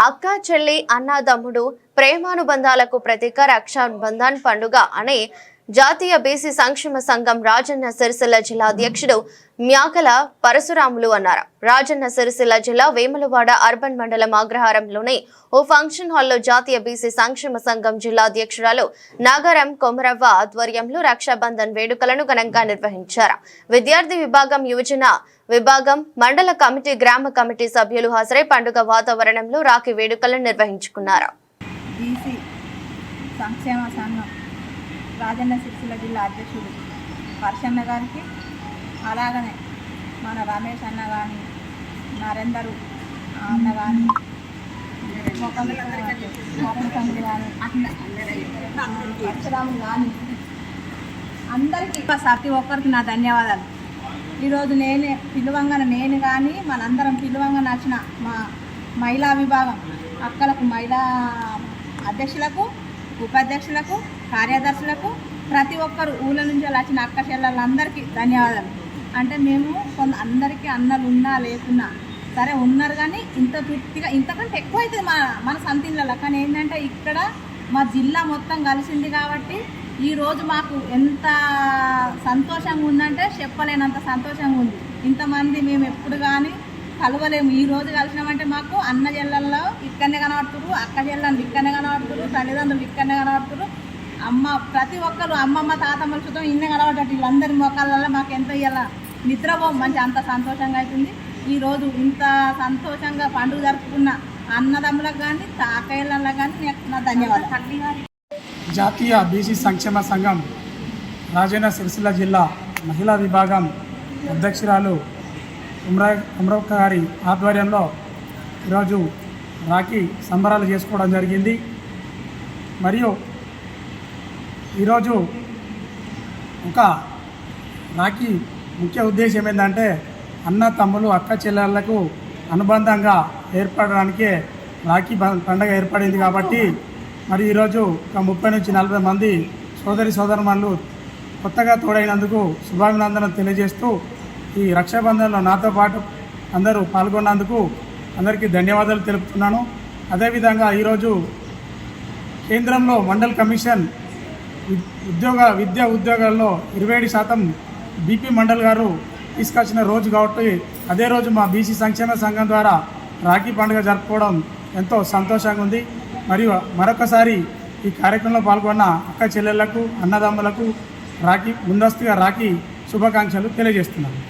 అక్క చెల్లి అన్నదమ్ముడు ప్రేమానుబంధాలకు ప్రతీక రక్షాబంధన్ పండుగ అనే జాతీయ బీసీ సంక్షేమ సంఘం రాజన్న సిరిసిల్ల జిల్లా అధ్యక్షుడు మ్యాకల పరశురాములు అన్నారు. రాజన్న సిరిసిల్ల జిల్లా వేములవాడ అర్బన్ మండలం అగ్రహారంలోని ఓ ఫంక్షన్ హాల్లో జాతీయ బీసీ సంక్షేమ సంఘం జిల్లా అధ్యక్షురాలు నాగరం కొమరవ్వ ఆధ్వర్యంలో రక్షాబంధన్ వేడుకలను ఘనంగా నిర్వహించారు. విద్యార్థి విభాగం, యువజన విభాగం, మండల కమిటీ, గ్రామ కమిటీ సభ్యులు హాజరై పండుగ వాతావరణంలో రాఖీ వేడుకలను నిర్వహించుకున్నారు. బీసీ సంక్షేమ సంఘం రాజన్న సిరిసిల్ల జిల్లా అధ్యక్షుడు హర్షన్న గారికి, అలాగనే మన రమేష్ అన్న కానీ, నరేందరు అన్న కానీ, పరశురాములు కానీ అందరికీ ప్రతి ఒక్కరికి నా ధన్యవాదాలు. ఈరోజు నేను కానీ మనందరం పిలువంగా నచ్చిన మా మహిళా విభాగం అక్కలకు, మహిళా అధ్యక్షులకు, ఉపాధ్యక్షులకు, కార్యదర్శులకు, ప్రతి ఒక్కరు ఊళ్ళ నుంచి వచ్చిన అక్క చెల్లెళ్ళందరికీ ధన్యవాదాలు. అంటే మేము అందరికీ అన్నలు ఉన్నా లేకున్నా సరే ఉన్నారు, కానీ ఇంత తృప్తిగా ఇంతకంటే ఎక్కువ అవుతుంది మన సంతిళ్ళలో. కానీ ఏంటంటే ఇక్కడ మా జిల్లా మొత్తం కలిసింది కాబట్టి ఈరోజు మాకు ఎంత సంతోషంగా ఉందంటే చెప్పలేనంత సంతోషంగా ఉంది. ఇంతమంది మేము ఎప్పుడు కానీ కలవలేము. ఈరోజు కలిసినామంటే మాకు అన్న చెల్లెల్లో ఇక్కడనే కనబడుతురు, అక్క చెల్లెళ్ళు ఇక్కడనే కనబడుతురు, తల్లిదండ్రులు ఇక్కడనే కనబడుతురు, అమ్మ ప్రతి ఒక్కరు అమ్మమ్మ తాతమ్మల చూద్దాం ఇన్నే కనబడ్డట్టు వీళ్ళందరి మొక్కలలో మాకు ఎంతో ఇలా నిద్రపోం మంచి అంత సంతోషంగా అవుతుంది. ఈరోజు ఇంత సంతోషంగా పండుగ జరుపుకున్న అన్నదమ్ములకు కానీ అక్కయ్యలకు కానీ నా ధన్యవాదాలు. జాతీయ బీసీ సంక్షేమ సంఘం రాజన్న సిరిసిల్ల జిల్లా మహిళా విభాగం అధ్యక్షురాలు కుమరవ్వ గారి ఆధ్వర్యంలో ఈరోజు రాఖీ సంబరాలు చేసుకోవడం జరిగింది. మరియు ఈరోజు ఒక రాఖీ ముఖ్య ఉద్దేశం ఏంటంటే అన్న తమ్ములు అక్క చెల్లెళ్లకు అనుబంధంగా ఏర్పడడానికే రాఖీ పండుగ ఏర్పడింది. కాబట్టి మరి ఈరోజు ఒక 30 నుంచి 40 మంది సోదరుమణులు కొత్తగా తోడైనందుకు శుభాభినందనలు తెలియజేస్తూ ఈ రక్షాబంధన్లో నాతో పాటు అందరూ పాల్గొన్నందుకు అందరికీ ధన్యవాదాలు తెలుపుతున్నాను. అదేవిధంగా ఈరోజు కేంద్రంలో మండల్ కమిషన్ విద్యా ఉద్యోగాల్లో 27% బీపీ మండల్ గారు తీసుకొచ్చిన రోజు కాబట్టి అదే రోజు మా బీసీ సంక్షేమ సంఘం ద్వారా రాఖీ పండుగ జరుపుకోవడం ఎంతో సంతోషంగా ఉంది. మరియు మరొకసారి ఈ కార్యక్రమంలో పాల్గొన్న అక్క చెల్లెళ్లకు, అన్నదమ్ములకు ముందస్తుగా రాఖీ శుభాకాంక్షలు తెలియజేస్తున్నాను.